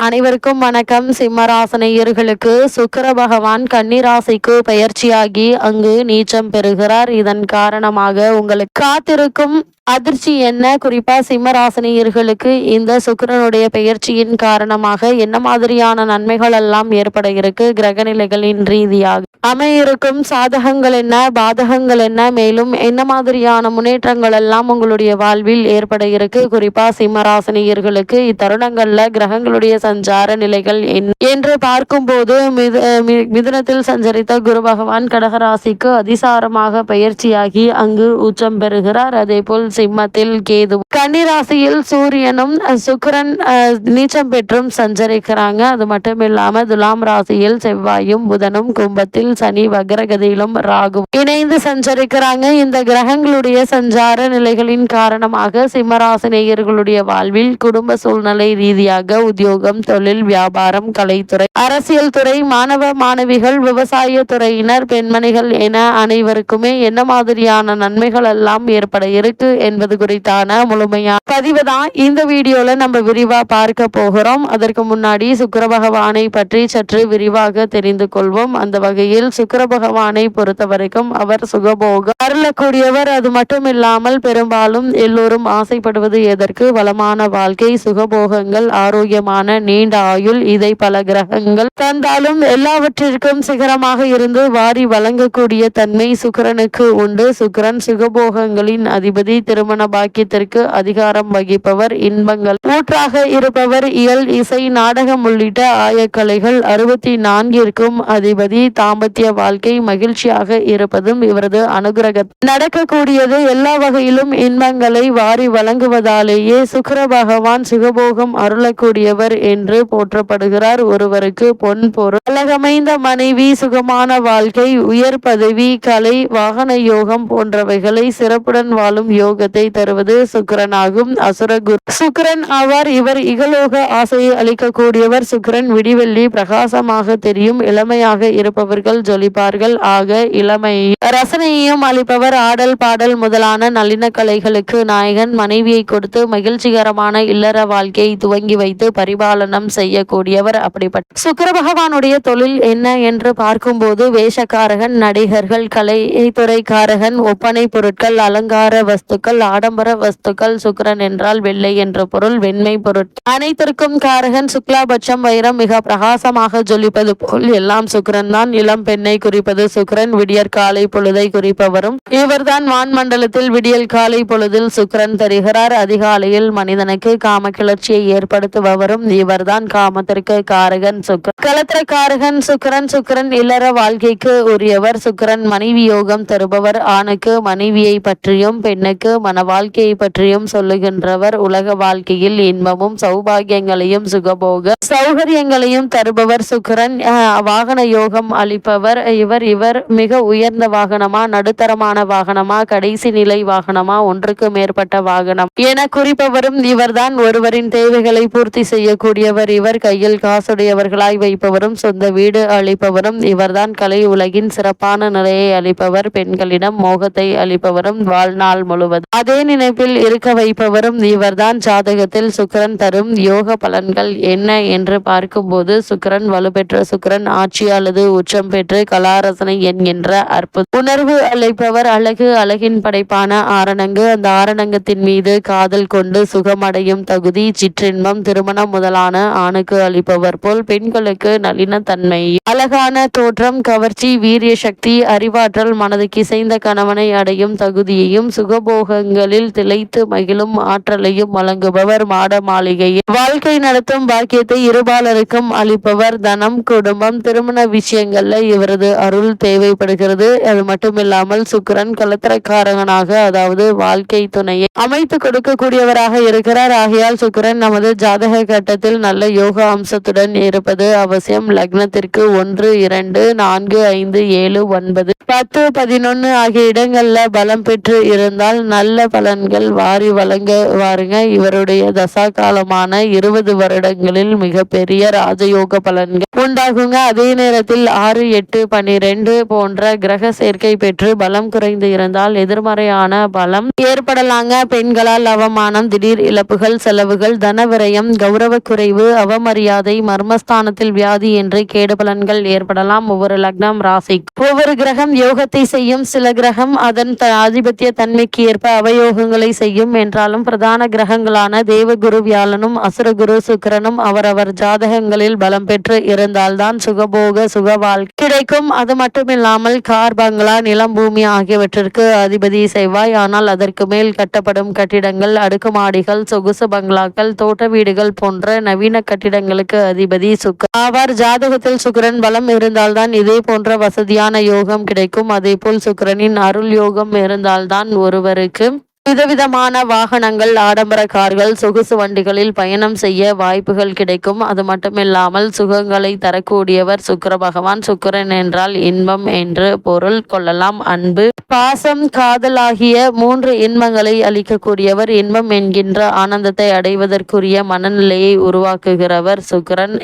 அனைவருக்கும் வணக்கம். சிம்மராசினியர்களுக்கு சுக்கிர பகவான் கன்னிராசிக்கு பெயர்ச்சியாகி அங்கு நீச்சம் பெறுகிறார். இதன் காரணமாக உங்களுக்கு காத்திருக்கும் அதிர்ச்சி என்ன? குறிப்பா சிம்மராசினியர்களுக்கு இந்த சுக்கிரனுடைய பெயர்ச்சியின் காரணமாக என்ன மாதிரியான நன்மைகள் எல்லாம் ஏற்பட இருக்கு? கிரகநிலைகளின் ரீதியாக அமையிருக்கும் சாதகங்கள் என்ன, பாதகங்கள் என்ன, மேலும் என்ன மாதிரியான முன்னேற்றங்கள் எல்லாம் உங்களுடைய வாழ்வில் ஏற்பட இருக்கு? குறிப்பா சிம்மராசினியர்களுக்கு இத்தருணங்கள்ல கிரகங்களுடைய சஞ்சார நிலைகள் என்று பார்க்கும்போது மிதுனத்தில் சஞ்சரித்த குரு பகவான் கடகராசிக்கு அதிசாரமாக பயிற்சியாகி அங்கு உச்சம் பெறுகிறார். அதே போல் சிம்மத்தில் கேது, கன்னிராசியில் சூரியனும் சுக்கிரன் நீச்சம் பெற்றும் சஞ்சரிக்கிறாங்க. அது மட்டும் இல்லாம துலாம் ராசியில் செவ்வாயும் புதனும், கும்பத்தில் சனி, வக்ரகதியிலும் ராகு இணைந்து சஞ்சரிக்கிறாங்க. இந்த கிரகங்களுடைய சஞ்சார நிலைகளின் காரணமாக சிம்மராசி நேயர்களுடைய வாழ்வில் குடும்ப சூழ்நிலை ரீதியாக உத்தியோகம், தொழில், வியாபாரம், கலைத்துறை, அரசியல் துறை, மாணவ மாணவிகள், விவசாய துறையினர், பெண்மணிகள் என அனைவருக்குமே என்ன மாதிரியான நன்மைகள் எல்லாம் ஏற்பட இருக்கு என்பது குறித்தான முழுமையான பதிவு தான் இந்த வீடியோல நம்ம விரிவா பார்க்க போகிறோம். அதற்கு முன்னாடி சுக்கிர பகவானை பற்றி சற்று விரிவாக தெரிந்து கொள்வோம். அந்த வகையில் சுக்கிர பகவானை பொறுத்த வரைக்கும் அவர் சுகபோக அருளக்கூடியவர். அது மட்டும் இல்லாமல் பெரும்பாலும் எல்லோரும் ஆசைப்படுவது எதற்கு? வளமான வாழ்க்கை, சுகபோகங்கள், ஆரோக்கியமான நீண்ட ஆயுள். இதை பல கிரகங்கள் தந்தாலும் எல்லாவற்றிற்கும் சிகரமாக இருந்து வாரி வழங்கக்கூடிய தன்மை சுக்கிரனுக்கு உண்டு. சுக்கிரன் சுகபோகங்களின் அதிபதி, திருமண பாக்கியத்திற்கு அதிகாரம் வகிப்பவர், இன்பங்கள் ஊற்றாக இருப்பவர், இயல், இசை, நாடகம் உள்ளிட்ட ஆயக்கலைகள் 64ற்கும் அதிபதி. தாம்பத்திய வாழ்க்கை மகிழ்ச்சியாக இருப்பதும் இவரது அனுகிரக நடக்கக்கூடியது. எல்லா வகையிலும் இன்பங்களை வாரி வழங்குவதாலேயே சுக்கிர பகவான் சுகபோகம் அருளக்கூடியவர் என்று போற்றப்படுகிறார். ஒருவருக்கு பொன் பொருள், அழகமைந்த மனைவி, சுகமான வாழ்க்கை, உயர் பதவி, கலை, வாகன யோகம் போன்றவைகளை சிறப்புடன் வாழும் யோகத்தை தருவது சுக்கிரனாகும். அசுரகுரு சுக்கிரன் ஆவார். இவர் இகலோக ஆசையை அளிக்கக்கூடியவர். சுக்கிரன் விடிவெள்ளி பிரகாசமாக தெரியும். இளமையாக இருப்பவர்கள் ஜொலிப்பார்கள். ஆக இளமை ரசனையையும் அளிப்பவர். ஆடல், பாடல் முதலான நளின கலைகளுக்கு நாயகன். மனைவியை கொடுத்து மகிழ்ச்சிகரமான இல்லற வாழ்க்கையை துவங்கி வைத்து பரிபாலனம் செய்யக்கூடியவர். அப்படிப்பட்ட சுக்கிர பகவானுடைய தொழில் என்ன என்று பார்க்கும்போது வேஷக்காரகன், நடிகர்கள், கலைத்துறைக்காரகன், ஒப்பனை பொருட்கள், அலங்கார வஸ்துக்கள், ஆடம்பர வஸ்துக்கள். சுக்கிரன் என்றால் வெள்ளை என்ற பொருள், வெண்மை பொருட்கள் அனைத்திற்கும் காரகன். சுக்லாபட்சம் வைரம் மிக பிரகாசமாக ஜொலிப்பது போல் எல்லாம் சுக்கிரன் தான். இளம் பெண்ணை குறிப்பது சுக்கிரன். விடியற் காலை பொழுதை குறிப்பவரும் இவர்தான். வான்மண்டலத்தில் விடியல் காலை பொழுதில் சுக்கிரன் தருகிறார். அதிகாலையில் மனிதனுக்கு காம கிளர்ச்சியை ஏற்படுத்துபவரும் இவர்தான். காமத்திற்கு காரகன் சுக்கிரன், கலத்திர காரகன் சுக்கிரன். சுக்கிரன் இல்லற வாழ்க்கைக்கு உரியவர். சுக்கிரன் மனைவி யோகம் தருபவர். ஆணுக்கு மனைவியை பற்றியும் பெண்ணுக்கு மன வாழ்க்கையை பற்றியும் சொல்லுகின்றவர். உலக வாழ்க்கையில் இன்பமும் சௌபாகியங்களையும் சுகபோக சௌகரியங்களையும் தருபவர் சுக்கிரன். வாகன யோகம் அளிப்பவர் இவர் மிக உயர்ந்த வாகனமா, நடுத்தரமான வாகனமா, கடைசி நிலை வாகனமா, ஒன்றுக்கு மேற்பட்ட வாகனம் என குறிப்பவரும் இவர்தான். ஒருவரின் தேவைகளை பூர்த்தி செய்யக்கூடியவர் இவர். கையில் காசுடையவர்களாய் வைப்பவரும் சொந்த வீடு அளிப்பவரும் இவர்தான். கலை உலகின் சிறப்பான நிலையை அளிப்பவர். பெண்களிடம் மோகத்தை அளிப்பவரும் வாழ்நாள் முழுவதும் அதே நினைப்பில் இருக்க வைப்பவரும் இவர்தான். ஜாதகத்தில் சுக்கிரன் தரும் யோக பலன்கள் என்ன என்று பார்க்கும்போது சுக்கிரன் வலுப்பெற்ற சுக்கிரன் ஆட்சி அல்லது உச்சம் பெற்று கலாரசனை என்கின்ற அற்புத உணர்வு அளிப்பவர். அழகு, அழகின் படைப்பான ஆரணங்கு, அந்த ஆரணங்கத்தின் மீது காதல் கொண்டு சுகமடையும் தகுதி, சிற்றின்பம், திருமணம் முதலான ஆணுக்கு அளிப்பவர் போல் பெண்களுக்கு நளின தன்மை, அழகான தோற்றம், கவர்ச்சி, வீரிய சக்தி, அறிவாற்றல், மனதுக்கு இசைந்த கணவனை அடையும் தகுதியையும் சுகபோகங்களில் திளைத்து மகிழும் ஆற்றலையும் வழங்குபவர். மாட மாளிகையில் வாழ்க்கை நடத்தும் பாக்கியத்தை இருபாலருக்கும் அளிப்பவர். தனம், குடும்பம், திருமண விஷயங்கள்ல இவரது அருள் தேவைப்படுகிறது. அது மட்டுமில்லாமல் சுக்கிரன் கலத்திரக்காரகனாக, அதாவது வாழ்க்கை துணையை அமைத்து கொடுக்கக்கூடியவராக இருக்கிறார். ஆகையால் சுக்கிரன் நமது ஜாதக கட்டத்தில் நல்ல யோக அம்சத்துடன் இருப்பது அவசியம். லக்னத்திற்கு 1, 2, 4, 5, 7, 9, 10, 11 ஆகிய இடங்கள்ல பலம் பெற்று இருந்தால் நல்ல நல்ல பலன்கள் வாரி வழங்குவாருங்க. இவருடைய தசா காலமான 20 வருடங்களில் மிகப்பெரிய ராஜயோக பலன்கள் உண்டாகுங்க. அதே நேரத்தில் 6, 8, 12 போன்ற கிரக சேர்க்கை பெற்று பலம் குறைந்து இருந்தால் எதிர்மறையான பலம் ஏற்படலாங்க. பெண்களால் அவமானம், திடீர் இழப்புகள், செலவுகள், தன விரயம், கௌரவ குறைவு, அவமரியாதை, மர்மஸ்தானத்தில் வியாதி என்று கேடு பலன்கள் ஏற்படலாம். ஒவ்வொரு லக்னம் ராசி ஒவ்வொரு கிரகம் யோகத்தை செய்யும். சில கிரகம் அதன் ஆதிபத்திய தன்மைக்கு ஏற்ப அவயோகங்களை செய்யும் என்றாலும் பிரதான கிரகங்களான தேவகுரு வியாழனும் அசுரகுரு சுக்கிரனும் அவரவர் ஜாதகங்களில் பலம் பெற்று இருந்தால்தான் சுகபோக சுக வாழ்க்கை கிடைக்கும். அது மட்டுமில்லாமல் கார், பங்களா, நிலம், பூமி ஆகியவற்றிற்கு அதிபதி செவ்வாய். ஆனால் அதற்கு மேல் கட்டப்படும் கட்டிடங்கள், அடுக்குமாடிகள், சொகுசு பங்களாக்கள், தோட்ட வீடுகள் போன்ற நவீன கட்டிடங்களுக்கு அதிபதி சுக்கிரன் ஆவார். ஜாதகத்தில் சுக்கிரன் பலம் இருந்தால்தான் இதே போன்ற வசதியான யோகம் கிடைக்கும். அதேபோல் சுக்கிரனின் அருள் யோகம் இருந்தால்தான் ஒருவருக்கு விதவிதமான வாகனங்கள், ஆடம்பர கார்கள், சொகுசு வண்டிகளில் பயணம் செய்ய வாய்ப்புகள் கிடைக்கும். அது மட்டுமில்லாமல் சுகங்களை தரக்கூடியவர் சுக்கிர பகவான். சுக்கிரன் என்றால் இன்பம் என்று பொருள் கொள்ளலாம். அன்பு, பாசம், காதல் ஆகிய 3 இன்பங்களை அளிக்கக்கூடியவர். இன்பம் என்கின்ற ஆனந்தத்தை அடைவதற்குரிய மனநிலையை உருவாக்குகிறவர் சுக்கிரன்.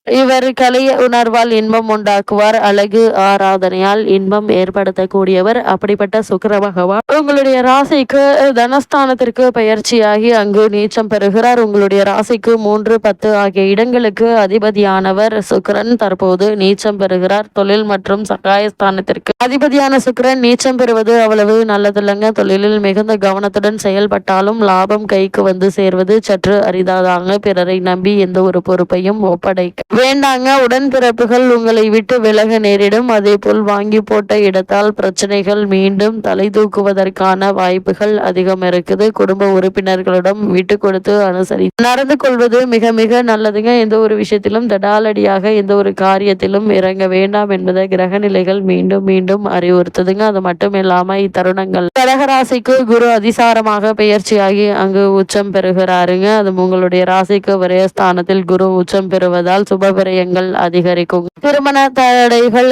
இவர் கலை உணர்வால் இன்பம் உண்டாக்குவார். அழகு ஆராதனையால் இன்பம் ஏற்படுத்தக்கூடியவர். அப்படிப்பட்ட சுக்கிர பகவான் உங்களுடைய ராசிக்கு தனஸ்தானத்திற்கு பயிற்சியாகி அங்கு நீச்சம் பெறுகிறார். உங்களுடைய ராசிக்கு 3, 10 ஆகிய இடங்களுக்கு அதிபதியானவர் சுக்கிரன் தற்போது நீச்சம் பெறுகிறார். தொழில் மற்றும் சகாயஸ்தானத்திற்கு அதிபதியான சுக்கிரன் நீச்சம் பெறுவது அவ்வளவு நல்லதில்லைங்க. தொழிலில் மிகுந்த கவனத்துடன் செயல்பட்டாலும் லாபம் கைக்கு வந்து சேர்வது சற்று அரிதாதாங்க. பிறரை நம்பி எந்த ஒரு பொறுப்பையும் ஒப்படைக்க வேண்டாங்க. உடன்பிறப்புகள் உங்களை விட்டு விலக நேரிடும். அதே போல் வாங்கி போட்ட இடத்தால் பிரச்சனைகள் மீண்டும் தலை தூக்குவதற்கான வாய்ப்புகள் அதிகம் இருக்குது. குடும்ப உறுப்பினர்களிடம் விட்டு கொடுத்து அனுசரி நடந்து கொள்வது மிக மிக நல்லதுங்க. எந்த ஒரு விஷயத்திலும் தடாலடியாக எந்த ஒரு காரியத்திலும் இறங்க வேண்டாம் என்பதை கிரக நிலைகள் மீண்டும் மீண்டும் அறிவுறுத்துதுங்க. அது மட்டும் இல்லாம இத்தருணங்கள் கடகராசிக்கு குரு அதிசாரமாக பெயர்ச்சியாகி அங்கு உச்சம் பெறுகிறாருங்க. அது உங்களுடைய ராசிக்கு விரயஸ்தானத்தில் குரு உச்சம் பெறுவதால் சுபவிரயங்கள் அதிகரிக்கும். திருமண தடைகள்,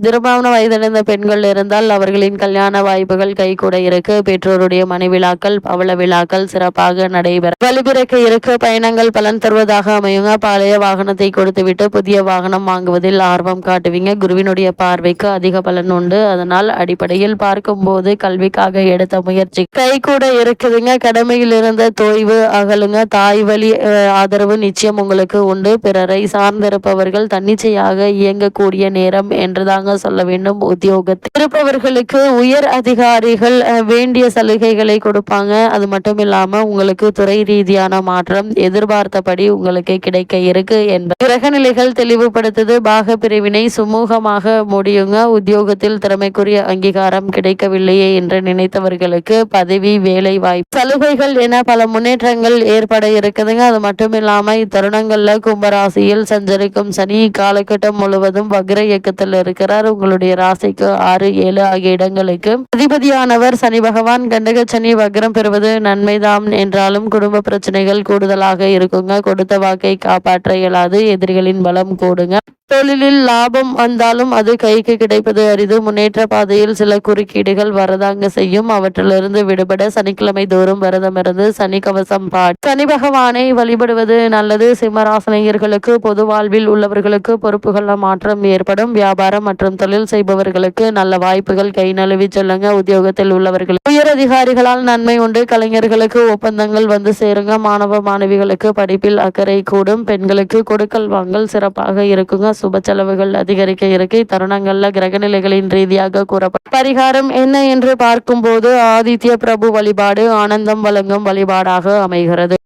திருமண வயதடைந்த பெண்கள் இருந்தால் அவர்களின் கல்யாண வாய்ப்புகள் கைகூட இருக்கு. பெற்றோருடைய மனைவிழாக்கள், பவள விழாக்கள் சிறப்பாக நடைபெற வழிபிறக்க இருக்கு. பயணங்கள் பலன் தருவதாக அமையுங்க. பழைய வாகனத்தை கொடுத்துவிட்டு புதிய வாகனம் வாங்குவதில் ஆர்வம் காட்டுவீங்க. குருவினுடைய பார்வைக்கு அதிக பலன் உண்டு. அதனால் அடிப்படையில் பார்க்கும்போது கல்விக்காக எடுத்த முயற்சி கைகூட இருக்குதுங்க. கடமையில் இருந்த தொய்வு அகலுங்க. தாய் வழி ஆதரவு நிச்சயம் உங்களுக்கு உண்டு. பிறரை சார்ந்திருப்பவர்கள் தன்னிச்சையாக இயங்கக்கூடிய நேரம் என்றுதாங்க சொல்ல வேண்டும். உத்தியோகத்தில் இருப்பவர்களுக்கு உயர் அதிகாரிகள் வேண்டிய சலுகைகளை கொடுப்பாங்க. அது மட்டும் இல்லாம உங்களுக்கு துறை ரீதியான மாற்றம் எதிர்பார்த்தபடி உங்களுக்கு கிடைக்க இருக்கு என்பது கிரகநிலைகள் தெளிவுபடுத்துது. பாக பிரிவினை சுமூகமாக முடியுங்க. உத்தியோகத்தில் திறமைக்குரிய அங்கீகாரம் கிடைக்கவில்லையே என்று நினைத்தவர்களுக்கு பதவி, வேலை வாய்ப்பு, சலுகைகள் என பல முன்னேற்றங்கள் ஏற்பட இருக்குதுங்க. அது மட்டும் இல்லாம இத்தருணங்கள்ல கும்பராசியில் சஞ்சரிக்கும் சனி காலகட்டம் முழுவதும் வக்ர இயக்கத்தில் இருக்கிறார். உங்களுடைய ராசிக்கு 6, 7 ஆகிய இடங்களுக்கு அதிபதியானவர் சனி பகவான். கண்டக சனி வக்ரம் பெறுவது நன்மைதான் என்றாலும் குடும்ப பிரச்சனைகள் கூடுதலாக இருக்குங்க. கொடுத்த வாக்கை காப்பாற்ற இயலாது. எதிரிகளின் பலம் கூடுங்க. தொழிலில் லாபம் வந்தாலும் அது கைக்கு கிடைப்பது அரிது. முன்னேற்ற பாதையில் சில குறுக்கீடுகள் வரதாங்க செய்யும். அவற்றிலிருந்து விடுபட சனிக்கிழமை தோறும் விரதமிருந்து சனி கவசம் பாடி சனி பகவானை வழிபடுவது நல்லது. சிம்மராசனையர்களுக்கு பொது வாழ்வில் உள்ளவர்களுக்கு பொறுப்புகள் மாற்றம் ஏற்படும். வியாபாரம் மற்றும் தொழில் செய்பவர்களுக்கு நல்ல வாய்ப்புகள் கை நழுவி சொல்லுங்க. உத்தியோகத்தில் உள்ளவர்கள் உயர் அதிகாரிகளால் நன்மை உண்டு. கலைஞர்களுக்கு ஒப்பந்தங்கள் வந்து சேருங்க. மாணவ மாணவிகளுக்கு படிப்பில் அக்கறை கூடும். பெண்களுக்கு கொடுக்கல் வாங்கல் சிறப்பாக இருக்குங்க. சுப செலவுகள் அதிகரிக்க இருக்கு. தருணங்கள்ல கிரகநிலைகளின் ரீதியாக கூறப்படும் பரிகாரம் என்ன என்று பார்க்கும்போது ஆதித்ய பிரபு வழிபாடு ஆனந்தம் வழங்கும் வழிபாடாக அமைகிறது.